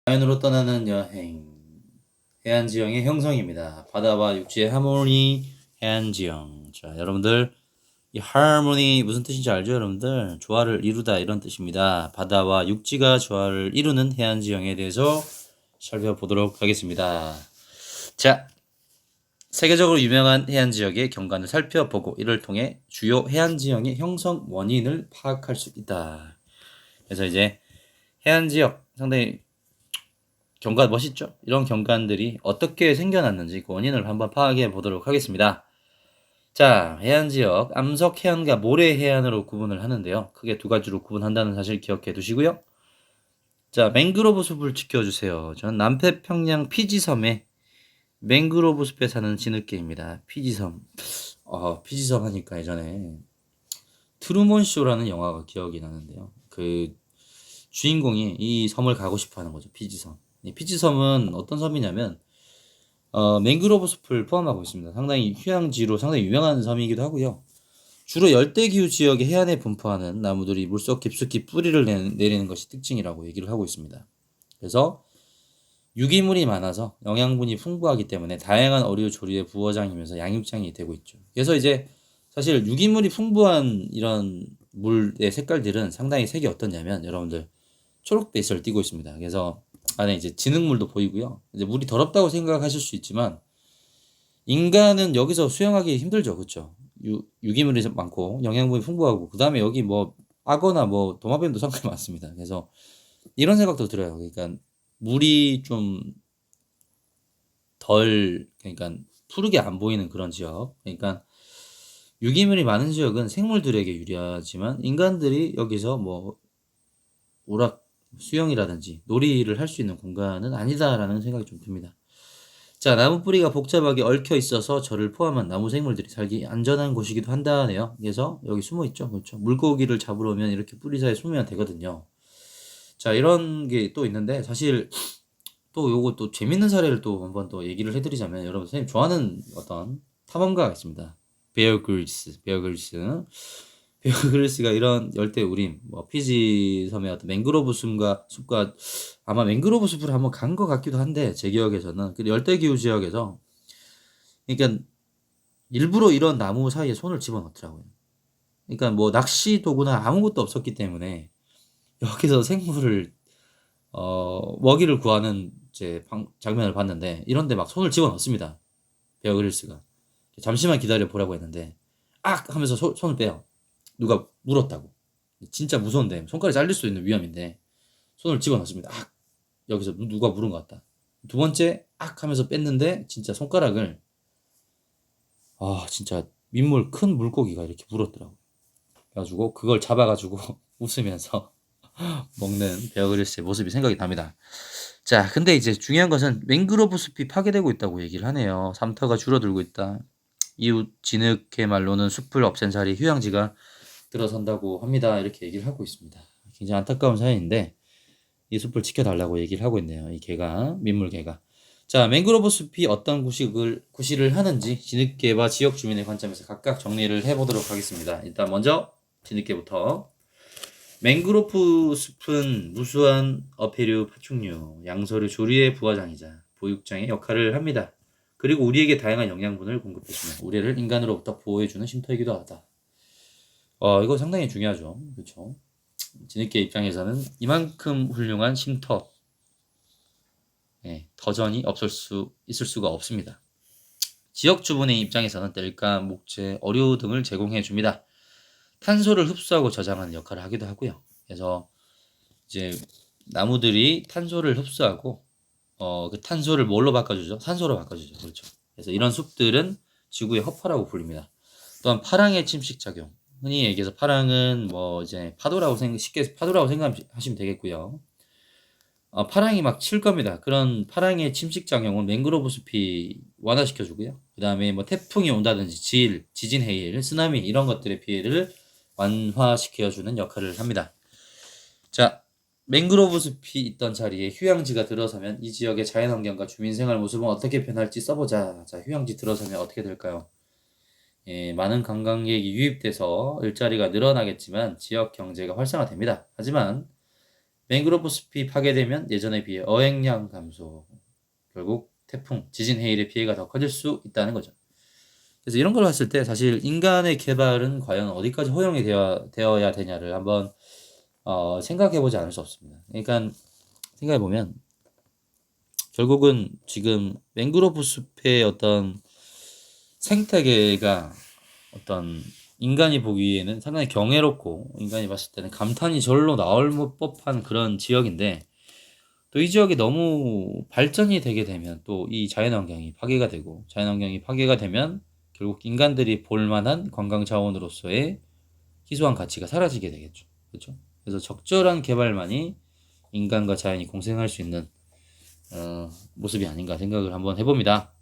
자연으로 떠나는 여행. 해안지형의 형성입니다. 바다와 육지의 하모니, 해안지형. 자, 여러분들, 이 harmony 무슨 뜻인지 알죠, 여러분들? 조화를 이루다 이런 뜻입니다. 바다와 육지가 조화를 이루는 해안지형에 대해서 살펴보도록 하겠습니다. 자, 세계적으로 유명한 해안지역의 경관을 살펴보고 이를 통해 주요 해안지형의 형성 원인을 파악할 수 있다. 그래서 이제 해안지역 상당히 경관 멋있죠? 이런 경관들이 어떻게 생겨났는지 그 원인을 한번 파악해 보도록 하겠습니다. 자, 해안지역, 암석해안과 모래해안으로 구분을 하는데요. 크게 두 가지로 구분한다는 사실 기억해 두시고요. 자, 맹그로브 숲을 지켜주세요. 저는 남태평양 피지섬에 맹그로브 숲에 사는 진흙개입니다. 피지섬. 피지섬 하니까 예전에 트루먼 쇼라는 영화가 기억이 나는데요. 그 주인공이 이 섬을 가고 싶어 하는 거죠. 피지섬. 이 피지섬은 어떤 섬이냐면 맹그로브 숲을 포함하고 있습니다. 상당히 휴양지로 상당히 유명한 섬이기도 하고요. 주로 열대기후 지역의 해안에 분포하는 나무들이 물속 깊숙이 뿌리를 내리는 것이 특징이라고 얘기를 하고 있습니다. 그래서 유기물이 많아서 영양분이 풍부하기 때문에 다양한 어류 조리의 부어장이면서 양육장이 되고 있죠. 그래서 이제 사실 유기물이 풍부한 이런 물의 색깔들은 상당히 색이 어떻냐면 여러분들 초록 베이스를 띠고 있습니다. 그래서 안에 이제 진흙물도 보이고요. 이제 물이 더럽다고 생각하실 수 있지만 인간은 여기서 수영하기 힘들죠, 그렇죠? 유기물이 많고 영양분이 풍부하고 그 다음에 여기 뭐 악어나 뭐 도마뱀도 상당히 많습니다. 그래서 이런 생각도 들어요. 그러니까 물이 좀 덜 그러니까 푸르게 안 보이는 그런 지역. 그러니까 유기물이 많은 지역은 생물들에게 유리하지만 인간들이 여기서 뭐 오락 수영이라든지 놀이를 할 수 있는 공간은 아니다라는 생각이 좀 듭니다. 자, 나무 뿌리가 복잡하게 얽혀 있어서 저를 포함한 나무 생물들이 살기 안전한 곳이기도 한다네요. 그래서 여기 숨어 있죠. 그렇죠. 물고기를 잡으러 오면 이렇게 뿌리 사이에 숨으면 되거든요. 자, 이런 게 또 있는데 사실 또 요거 또 재밌는 사례를 또 한번 또 얘기를 해드리자면 여러분 선생님 좋아하는 어떤 탐험가가 있습니다. 베어 그릴스, 베어 그릴스가 이런 열대 우림, 뭐 피지 섬의 어떤 맹그로브 숲과 아마 맹그로브 숲을 한번 간 것 같기도 한데 제 기억에서는 그 열대 기후 지역에서 그러니까 일부러 이런 나무 사이에 손을 집어넣더라고요. 그러니까 뭐 낚시 도구나 아무것도 없었기 때문에 여기서 생물을 먹이를 구하는 제 장면을 봤는데 이런데 막 손을 집어넣습니다. 베어 그릴스가 잠시만 기다려 보라고 했는데 악 하면서 손을 빼요. 누가 물었다고. 진짜 무서운데 손가락이 잘릴 수 있는 위험인데 손을 집어넣습니다. 악 여기서 누가 물은 것 같다. 두 번째 악 하면서 뺐는데 진짜 손가락을 진짜 민물 큰 물고기가 이렇게 물었더라고. 그래가지고 그걸 잡아가지고 웃으면서 먹는 베어 그릴스의 모습이 생각이 납니다. 자, 근데 이제 중요한 것은 맹그로브 숲이 파괴되고 있다고 얘기를 하네요. 삼터가 줄어들고 있다. 이웃 진흙의 말로는 숲을 없앤 자리 휴양지가 들어선다고 합니다. 이렇게 얘기를 하고 있습니다. 굉장히 안타까운 사연인데 이 숲을 지켜달라고 얘기를 하고 있네요. 이 개가 민물개가. 자, 맹그로브 숲이 어떤 구실을 하는지 진흙개와 지역 주민의 관점에서 각각 정리를 해보도록 하겠습니다. 일단 먼저 진흙개부터. 맹그로브 숲은 무수한 어패류, 파충류, 양서류 조리의 부화장이자 보육장의 역할을 합니다. 그리고 우리에게 다양한 영양분을 공급해주며 우리를 인간으로부터 보호해주는 쉼터이기도 하다. 이거 상당히 중요하죠. 그렇죠? 진흙개 입장에서는 이만큼 훌륭한 쉼터, 터전이 있을 수가 없습니다. 지역 주민의 입장에서는 땔감, 목재, 어류 등을 제공해 줍니다. 탄소를 흡수하고 저장하는 역할을 하기도 하고요. 그래서 이제 나무들이 탄소를 흡수하고 그 탄소를 뭘로 바꿔주죠? 산소로 바꿔주죠. 그렇죠. 그래서 이런 숲들은 지구의 허파라고 불립니다. 또한 파랑의 침식 작용. 흔히 얘기해서 파랑은 뭐 이제 쉽게 파도라고 생각하시면 되겠고요. 파랑이 막 칠 겁니다. 그런 파랑의 침식 작용은 맹그로브 숲이 완화시켜주고요. 그 다음에 뭐 태풍이 온다든지 지진 해일, 쓰나미 이런 것들의 피해를 완화시켜주는 역할을 합니다. 자, 맹그로브 숲이 있던 자리에 휴양지가 들어서면 이 지역의 자연환경과 주민생활 모습은 어떻게 변할지 써보자. 자, 휴양지 들어서면 어떻게 될까요? 많은 관광객이 유입돼서 일자리가 늘어나겠지만 지역 경제가 활성화됩니다. 하지만 맹그로브 숲이 파괴되면 예전에 비해 어획량 감소, 결국 태풍, 지진, 해일의 피해가 더 커질 수 있다는 거죠. 그래서 이런 걸 봤을 때 사실 인간의 개발은 과연 어디까지 허용이 되어야 되냐를 한번 생각해보지 않을 수 없습니다. 그러니까 생각해보면 결국은 지금 맹그로브 숲의 어떤 생태계가 어떤 인간이 보기에는 상당히 경이롭고 인간이 봤을 때는 감탄이 절로 나올 법한 그런 지역인데 또 이 지역이 너무 발전이 되게 되면 또 이 자연환경이 파괴가 되고 자연환경이 파괴가 되면 결국 인간들이 볼 만한 관광 자원으로서의 희소한 가치가 사라지게 되겠죠. 그렇죠? 그래서 적절한 개발만이 인간과 자연이 공생할 수 있는 모습이 아닌가 생각을 한번 해봅니다.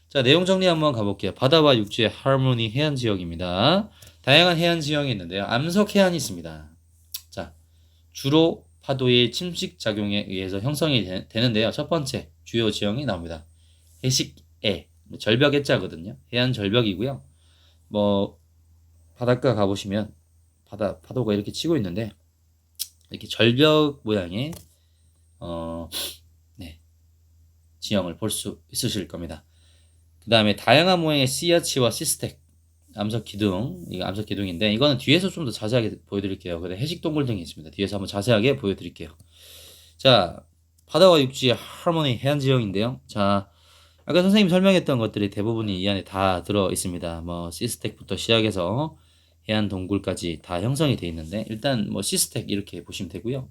자, 내용 정리 한번 가볼게요. 바다와 육지의 하모니 해안 지역입니다. 다양한 해안 지형이 있는데요. 암석 해안이 있습니다. 자, 주로 파도의 침식 작용에 의해서 형성이 되는데요. 첫 번째 주요 지형이 나옵니다. 해식해, 절벽 해자거든요. 해안 절벽이고요. 뭐 바닷가 가보시면 파도가 이렇게 치고 있는데 이렇게 절벽 모양의 네, 지형을 볼 수 있으실 겁니다. 그 다음에 다양한 모양의 씨앗치와 시스텍, 암석 기둥, 이거 암석 기둥인데 이거는 뒤에서 좀 더 자세하게 보여드릴게요. 근데 해식 동굴 등이 있습니다. 뒤에서 한번 자세하게 보여드릴게요. 자, 바다와 육지의 하모니 해안 지형인데요. 자, 아까 선생님이 설명했던 것들이 대부분이 이 안에 다 들어 있습니다. 뭐 시스텍부터 시작해서 해안 동굴까지 다 형성이 돼 있는데 일단 뭐 시스텍 이렇게 보시면 되고요.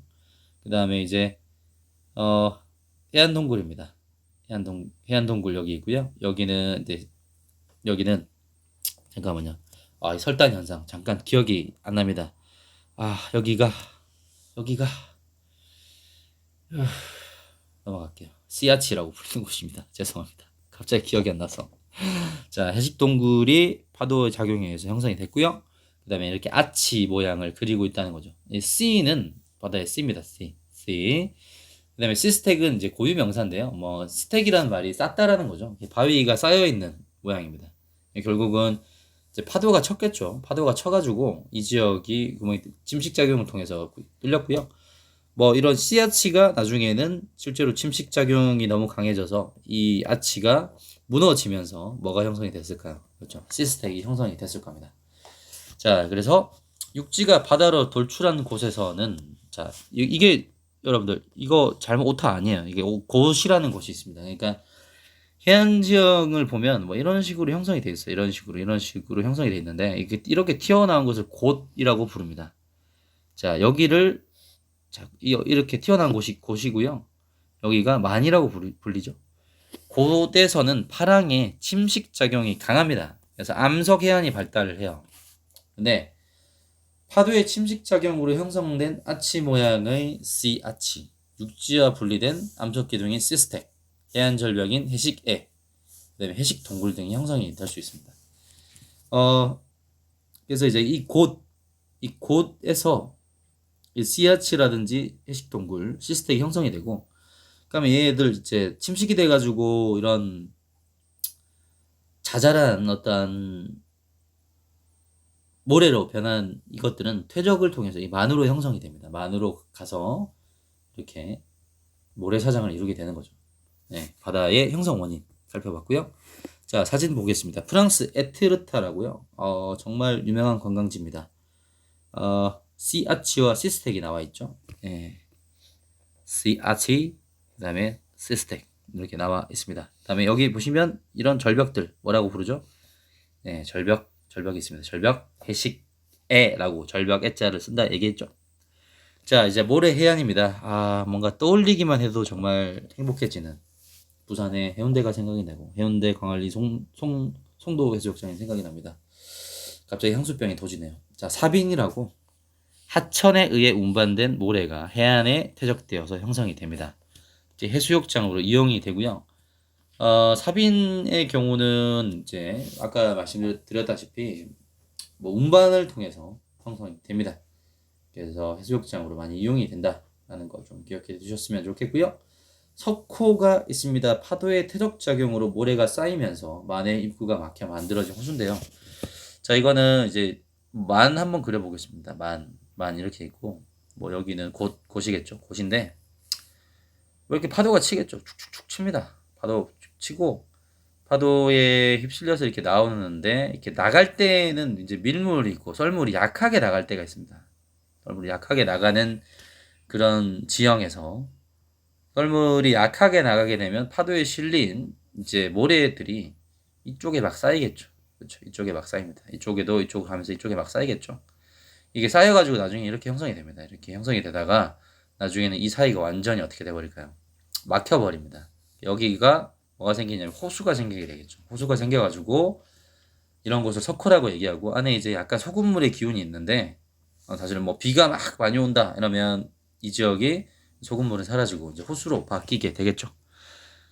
그 다음에 이제 해안 동굴입니다. 해안 동굴 여기 있고요. 여기는 이제 여기는 잠깐만요. 이 설단 현상 잠깐 기억이 안 납니다. 여기가 넘어갈게요. 씨앗이라고 부르는 곳입니다. 죄송합니다. 갑자기 기억이 안 나서. 자, 해식 동굴이 파도의 작용에 의해서 형성이 됐고요. 그 다음에 이렇게 아치 모양을 그리고 있다는 거죠. C는 바다의 C입니다. C. 그 다음에 시스텍은 이제 고유 명사인데요. 뭐 스택이라는 말이 쌓다라는 거죠. 바위가 쌓여 있는 모양입니다. 결국은 이제 파도가 쳤겠죠. 파도가 쳐가지고 이 지역이 침식 작용을 통해서 뚫렸고요. 뭐 이런 씨앗치가 나중에는 실제로 침식 작용이 너무 강해져서 이 아치가 무너지면서 뭐가 형성이 됐을까요? 그렇죠. 시스텍이 형성이 됐을 겁니다. 자, 그래서 육지가 바다로 돌출한 곳에서는 자, 이게 여러분들 이거 잘못 오타 아니에요. 이게 곳이라는 곳이 있습니다. 그러니까 해안 지형을 보면 뭐 이런 식으로 형성이 되어 있어요. 이런 식으로 형성이 되어 있는데 이렇게 튀어나온 것을 곳이라고 부릅니다. 자, 여기를 자, 이렇게 튀어나온 곳이고요. 여기가 만이라고 불리죠. 곳에서는 파랑의 침식 작용이 강합니다. 그래서 암석 해안이 발달을 해요. 근데 파도의 침식 작용으로 형성된 아치 모양의 C 아치, 육지와 분리된 암석 기둥인 시스텍, 해안 절벽인 해식해, 그다음에 해식 동굴 등이 형성이 될 수 있습니다. 그래서 이제 이 곳에서 이 씨앗이라든지 해식 동굴, 시스텍이 형성이 되고, 그다음에 얘들 이제 침식이 돼가지고 이런 자잘한 어떤 모래로 변한 이것들은 퇴적을 통해서 이 만으로 형성이 됩니다. 만으로 가서 이렇게 모래사장을 이루게 되는 거죠. 네, 바다의 형성 원인 살펴봤고요. 자, 사진 보겠습니다. 프랑스 에트르타라고요. 정말 유명한 관광지입니다. 씨아치와 시스텍이 나와 있죠. 네. 씨아치, 그 다음에 시스텍 이렇게 나와 있습니다. 그 다음에 여기 보시면 이런 절벽들 뭐라고 부르죠? 네, 절벽이 있습니다. 절벽 해식에라고 절벽 애자를 쓴다 얘기했죠. 자, 이제 모래 해안입니다. 뭔가 떠올리기만 해도 정말 행복해지는 부산의 해운대가 생각이 나고 해운대 광안리 송도 해수욕장이 생각이 납니다. 갑자기 향수병이 도지네요. 자, 사빈이라고 하천에 의해 운반된 모래가 해안에 퇴적되어서 형성이 됩니다. 이제 해수욕장으로 이용이 되고요. 사빈의 경우는 이제 아까 말씀드렸다시피 뭐 운반을 통해서 형성이 됩니다. 그래서 해수욕장으로 많이 이용이 된다라는 거 좀 기억해 주셨으면 좋겠고요. 석호가 있습니다. 파도의 퇴적 작용으로 모래가 쌓이면서 만의 입구가 막혀 만들어진 호수인데요. 자, 이거는 이제 만 한번 그려보겠습니다. 만 이렇게 있고 뭐 여기는 곳이겠죠. 곳인데 왜 이렇게 파도가 치겠죠. 축축축 칩니다. 파도 치고 파도에 휩쓸려서 이렇게 나오는데 이렇게 나갈 때는 이제 밀물이 있고 썰물이 약하게 나갈 때가 있습니다. 썰물이 약하게 나가는 그런 지형에서 썰물이 약하게 나가게 되면 파도에 실린 이제 모래들이 이쪽에 막 쌓이겠죠. 그렇죠. 이쪽에 막 쌓입니다. 이쪽에도 이쪽으로 가면서 이쪽에 막 쌓이겠죠. 이게 쌓여가지고 나중에 이렇게 형성이 됩니다. 이렇게 형성이 되다가 나중에는 이 사이가 완전히 어떻게 돼버릴까요? 막혀버립니다. 여기가 뭐가 생기냐면 호수가 생기게 되겠죠. 호수가 생겨가지고 이런 곳을 석호라고 얘기하고 안에 이제 약간 소금물의 기운이 있는데 사실은 뭐 비가 막 많이 온다 이러면 이 지역이 소금물은 사라지고 이제 호수로 바뀌게 되겠죠.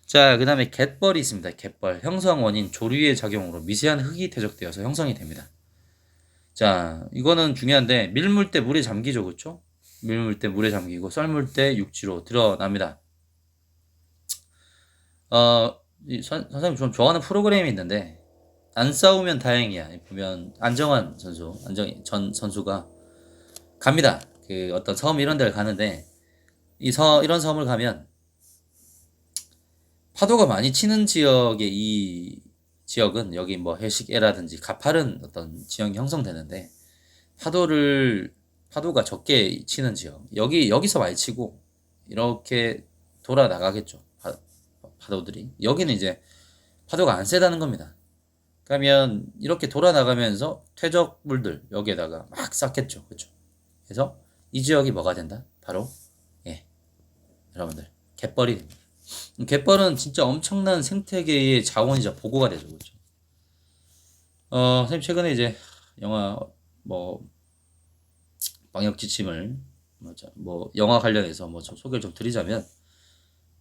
자, 그 다음에 갯벌이 있습니다. 갯벌 형성 원인 조류의 작용으로 미세한 흙이 퇴적되어서 형성이 됩니다. 자, 이거는 중요한데 밀물 때 물에 잠기죠, 그렇죠? 밀물 때 물에 잠기고 썰물 때 육지로 드러납니다. 선생님 좀 좋아하는 프로그램이 있는데 안 싸우면 다행이야. 보면 안정환 선수, 전 선수가 갑니다. 그 어떤 섬 이런 데를 가는데 이런 섬을 가면 파도가 많이 치는 지역의 이 지역은 여기 뭐 해식해라든지 가파른 어떤 지형이 형성되는데 파도가 적게 치는 지역 여기서 많이 치고 이렇게 돌아 나가겠죠. 파도들이 여기는 이제 파도가 안 세다는 겁니다. 그러면 이렇게 돌아 나가면서 퇴적물들 여기에다가 막 쌓겠죠. 그렇죠? 그래서 이 지역이 뭐가 된다? 바로 예, 여러분들 갯벌이 됩니다. 갯벌은 진짜 엄청난 생태계의 자원이자 보고가 되죠. 그렇죠? 선생님 최근에 이제 영화 뭐 방역 지침을 뭐 영화 관련해서 뭐 좀 소개를 좀 드리자면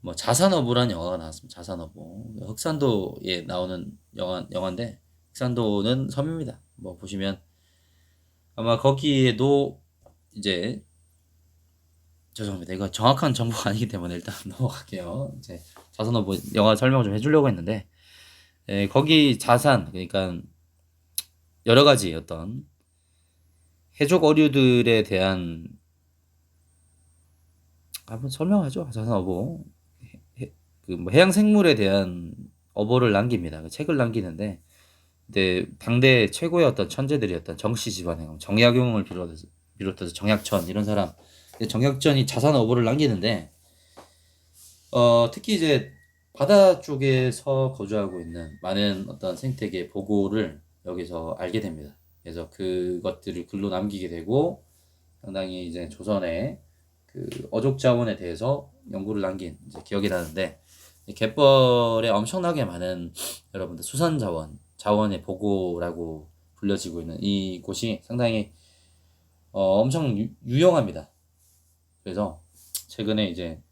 뭐 자산어부라는 영화가 나왔습니다. 자산어부 흑산도에 나오는 영화인데 흑산도는 섬입니다. 뭐 보시면 아마 거기에도 이제 죄송합니다. 이거 정확한 정보가 아니기 때문에 일단 넘어갈게요. 이제 자산어부 영화 설명 좀 해주려고 했는데 거기 자산 그러니까 여러 가지 어떤 해적 어류들에 대한 한번 설명하죠. 자산어부 그 뭐 해양 생물에 대한 어보를 남깁니다. 그 책을 남기는데 근데 당대 최고의 어떤 천재들이었던 정씨 집안의 정약용을 비롯해서 정약천 이런 사람 정약천이 자산 어보를 남기는데 특히 이제 바다 쪽에서 거주하고 있는 많은 어떤 생태계 보고를 여기서 알게 됩니다. 그래서 그것들을 글로 남기게 되고 상당히 이제 조선의 그 어족 자원에 대해서 연구를 남긴 이제 기억이 나는데 갯벌에 엄청나게 많은 여러분들 수산 자원의 보고라고 불려지고 있는 이 곳이 상당히 엄청 유용합니다. 그래서 최근에 이제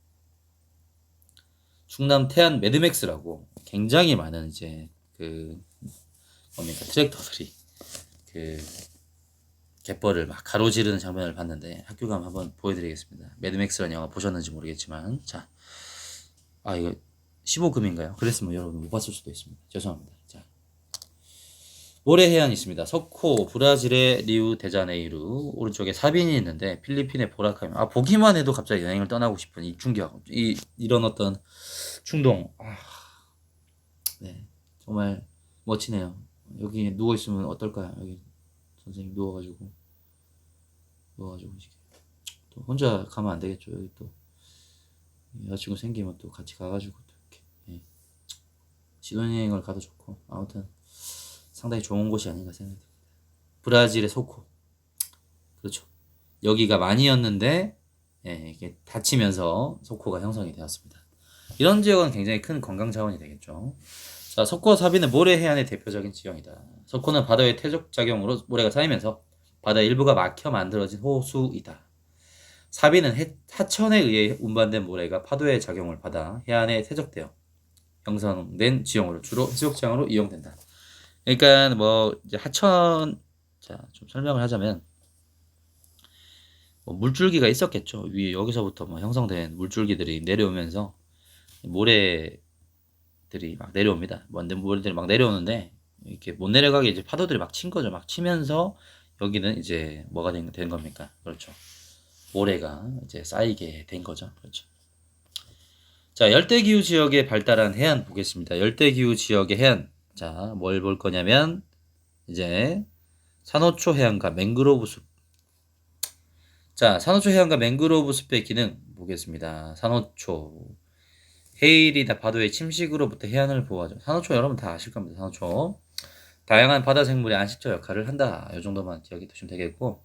충남 태안 매드맥스라고 굉장히 많은 이제 그 뭡니까 트랙터들이 그 갯벌을 막 가로지르는 장면을 봤는데 학교 가면 한번 보여드리겠습니다. 매드맥스라는 영화 보셨는지 모르겠지만 자, 이거 15금인가요? 그랬으면 여러분 못 봤을 수도 있습니다. 죄송합니다. 자, 모래 해안이 있습니다. 석호, 브라질의 리우데자네이루, 오른쪽에 사빈이 있는데 필리핀의 보라카이마. 보기만 해도 갑자기 여행을 떠나고 싶은 이 충격, 이런 어떤 충동. 네, 정말 멋지네요. 여기 누워 있으면 어떨까요? 여기 선생님 누워가지고 이렇게 또 혼자 가면 안 되겠죠. 여기 또 여자친구 생기면 또 같이 가가지고 또 이렇게 신혼여행을 가도 좋고 아무튼 상당히 좋은 곳이 아닌가 생각됩니다. 브라질의 소코. 그렇죠. 여기가 많이였는데 이게 닫히면서 소코가 형성이 되었습니다. 이런 지역은 굉장히 큰 관광 자원이 되겠죠. 자, 석고와 사비는 모래 해안의 대표적인 지형이다. 석고는 바다의 퇴적 작용으로 모래가 쌓이면서 바다 일부가 막혀 만들어진 호수이다. 사비는 하천에 의해 운반된 모래가 파도의 작용을 받아 해안에 퇴적되어 형성된 지형으로 주로 해수욕장으로 이용된다. 그러니까 뭐 이제 하천 좀 설명을 하자면 뭐 물줄기가 있었겠죠. 위에 여기서부터 뭐 형성된 물줄기들이 내려오면서 모래들이 막 내려옵니다. 모래들이 막 내려오는데 이렇게 못 내려가게 이제 파도들이 막 친 거죠. 막 치면서 여기는 이제 뭐가 된 겁니까? 그렇죠. 모래가 이제 쌓이게 된 거죠. 그렇죠. 자, 열대기후 지역에 발달한 해안 보겠습니다. 열대기후 지역의 해안. 자, 뭘 볼 거냐면 이제 산호초 해안과 맹그로브 숲. 자, 산호초 해안과 맹그로브 숲의 기능 보겠습니다. 산호초. 해일이나 파도의 침식으로부터 해안을 보호하죠. 산호초 여러분 다 아실 겁니다. 산호초. 다양한 바다 생물의 안식처 역할을 한다. 이 정도만 기억해 두시면 되겠고.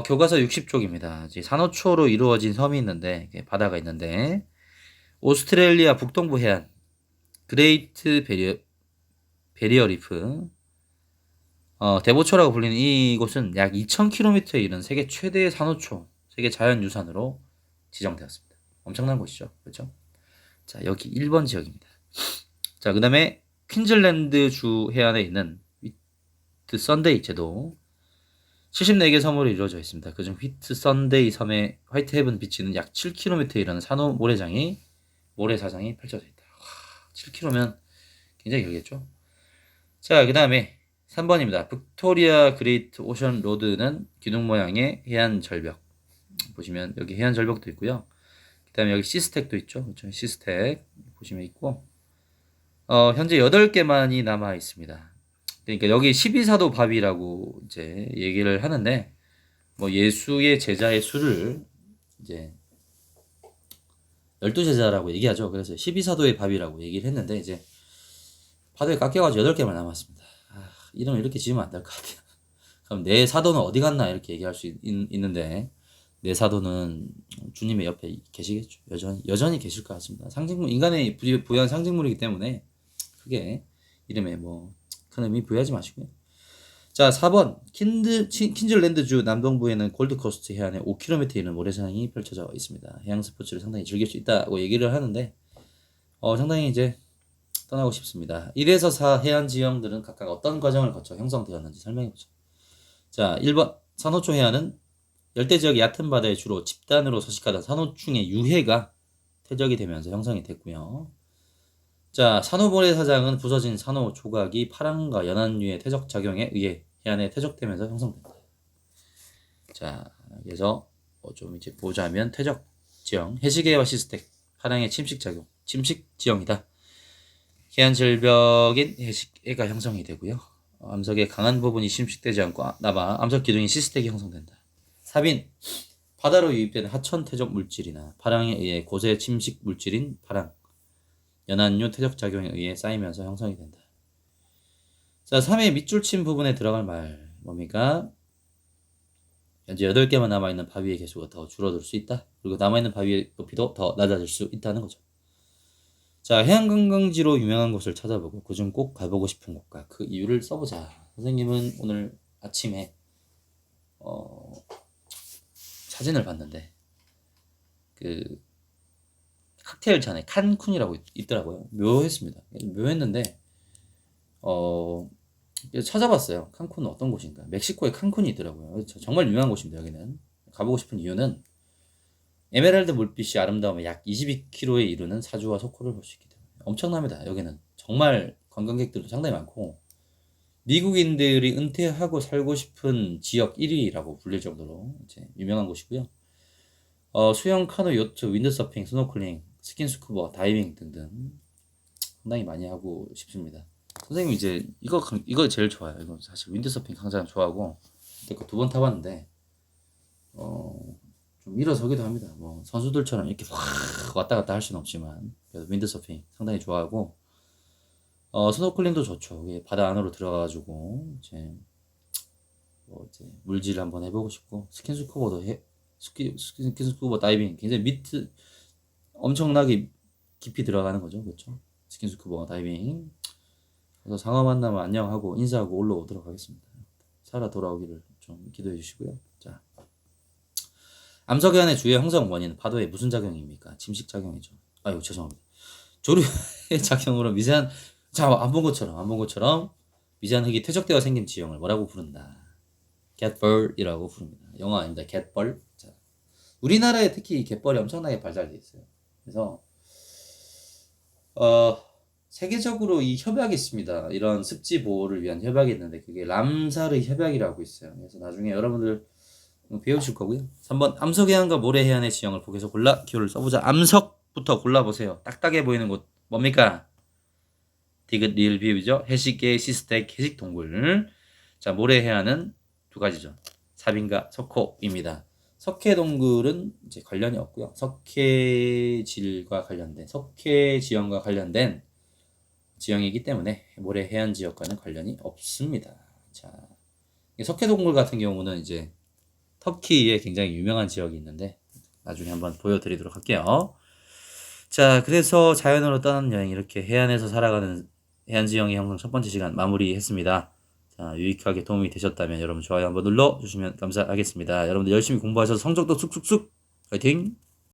교과서 60쪽입니다. 산호초로 이루어진 섬이 있는데, 바다가 있는데, 오스트레일리아 북동부 해안, 그레이트 베리어 리프, 대보초라고 불리는 이곳은 약 2000km에 이른 세계 최대의 산호초, 세계 자연유산으로 지정되었습니다. 엄청난 곳이죠. 그렇죠? 자, 여기 1번 지역입니다. 자, 그 다음에 퀸즐랜드 주 해안에 있는 휘트 선데이 제도 74개 섬으로 이루어져 있습니다. 그중 휘트 선데이 섬의 화이트 헤븐 비치는 약 7km에 이르는 산호 모래사장이 펼쳐져 있다. 7km면 굉장히 길겠죠? 자, 그 다음에 3번입니다. 빅토리아 그레이트 오션 로드는 기둥 모양의 해안 절벽. 보시면 여기 해안 절벽도 있고요. 그 다음에 여기 시스텍도 있죠. 그렇죠? 시스텍 보시면 있고, 현재 8개만이 남아 있습니다. 그러니까 여기 12사도 밥이라고 이제 얘기를 하는데, 뭐 예수의 제자의 수를 이제 12제자라고 얘기하죠. 그래서 12사도의 밥이라고 얘기를 했는데, 이제 파도에 깎여가지고 8개만 남았습니다. 이름 이렇게 지으면 안 될 것 같아요. 그럼 내 사도는 어디 갔나 이렇게 얘기할 수 있는데, 내 사도는 주님의 옆에 계시겠죠. 여전히 계실 것 같습니다. 상징물, 인간의 부여한 상징물이기 때문에 크게 이름에 뭐 큰 의미 부여하지 마시고요. 자, 4번 퀸즐랜드주 남동부에는 골드코스트 해안에 5km 이는 모래사장이 펼쳐져 있습니다. 해양 스포츠를 상당히 즐길 수 있다고 얘기를 하는데, 상당히 이제 떠나고 싶습니다. 1에서 4 해안 지형들은 각각 어떤 과정을 거쳐 형성되었는지 설명해보죠. 자, 1번 산호초 해안은 열대지역의 얕은 바다에 주로 집단으로 서식하던 산호충의 유해가 퇴적이 되면서 형성이 됐고요. 자, 산호모래사장은 부서진 산호 조각이 파랑과 연안류의 퇴적 작용에 의해 해안에 퇴적되면서 형성된다. 자, 그래서 좀 이제 보자면 퇴적 지형, 해시계와 시스텍, 파랑의 침식 작용, 침식 지형이다. 해안 절벽인 해시계가 형성이 되고요. 암석의 강한 부분이 침식되지 않고 남아 암석 기둥인 시스텍이 형성된다. 4빈 바다로 유입되는 하천 퇴적 물질이나 파랑에 의해 고세 침식 물질인 파랑, 연안류 퇴적 작용에 의해 쌓이면서 형성이 된다. 자, 3의 밑줄 친 부분에 들어갈 말 뭡니까? 현재 8개만 남아있는 바위의 개수가 더 줄어들 수 있다. 그리고 남아있는 바위의 높이도 더 낮아질 수 있다는 거죠. 자, 해양관광지로 유명한 곳을 찾아보고 그중 꼭 가보고 싶은 곳과 그 이유를 써보자. 선생님은 오늘 아침에 사진을 봤는데 그 칵테일 잔에 칸쿤이라고 있더라고요. 묘했습니다. 묘했는데 찾아봤어요. 칸쿤은 어떤 곳인가? 멕시코에 칸쿤이 있더라고요. 정말 유명한 곳입니다. 여기는 가보고 싶은 이유는 에메랄드 물빛이 아름다움에 약 22km에 이르는 사주와 석호를 볼 수 있기 때문에 엄청납니다. 여기는 정말 관광객들도 상당히 많고 미국인들이 은퇴하고 살고 싶은 지역 1위라고 불릴 정도로 이제 유명한 곳이고요. 수영, 카누, 요트, 윈드서핑, 스노클링, 스킨스쿠버, 다이빙 등등 상당히 많이 하고 싶습니다. 선생님 이제 이거 제일 좋아요. 이거 사실 윈드서핑 가장 좋아하고 그 2번 타봤는데 좀 일어서기도 합니다. 뭐 선수들처럼 이렇게 확 왔다 갔다 할 수는 없지만 그래도 윈드서핑 상당히 좋아하고 스노클링도 좋죠. 바다 안으로 들어가가지고 이제 물질 한번 해보고 싶고 스킨스쿠버도 스킨스쿠버 다이빙 굉장히 엄청나게 깊이 들어가는 거죠. 그렇죠? 스킨스쿠버 다이빙. 그래서 상어 만나면 안녕하고 인사하고 올라오도록 하겠습니다. 살아 돌아오기를 좀 기도해 주시고요. 자, 암석해안의 주요 형성 원인은 파도의 무슨 작용입니까? 침식 작용이죠. 아유 죄송합니다. 조류의 작용으로 미세한 안 본 것처럼 미세한 흙이 퇴적되어 생긴 지형을 뭐라고 부른다? 갯벌이라고 부릅니다. 영어 아닙니다. 갯벌. 자, 우리나라에 특히 갯벌이 엄청나게 발달되어 있어요. 그래서 세계적으로 이 협약이 있습니다. 이런 습지 보호를 위한 협약이 있는데 그게 람사르 협약이라고 있어요. 그래서 나중에 여러분들 배우실 거고요. 3번 암석해안과 모래해안의 지형을 보기에서 골라 기호를 써보자. 암석부터 골라보세요. 딱딱해 보이는 곳 뭡니까? 디귿 리을 비읍이죠. 해식계 시스텍 해식 동굴. 자, 모래해안은 두 가지죠. 사빈과 석호입니다. 석회 동굴은 이제 관련이 없고요. 석회질과 관련된 석회 지형과 관련된 지형이기 때문에 모래해안 지역과는 관련이 없습니다. 자, 석회 동굴 같은 경우는 이제 터키에 굉장히 유명한 지역이 있는데 나중에 한번 보여드리도록 할게요. 자, 그래서 자연으로 떠나는 여행 이렇게 해안에서 살아가는 해안지형의 형성 첫 번째 시간 마무리했습니다. 자, 유익하게 도움이 되셨다면 여러분 좋아요 한번 눌러주시면 감사하겠습니다. 여러분들 열심히 공부하셔서 성적도 쑥쑥쑥 파이팅!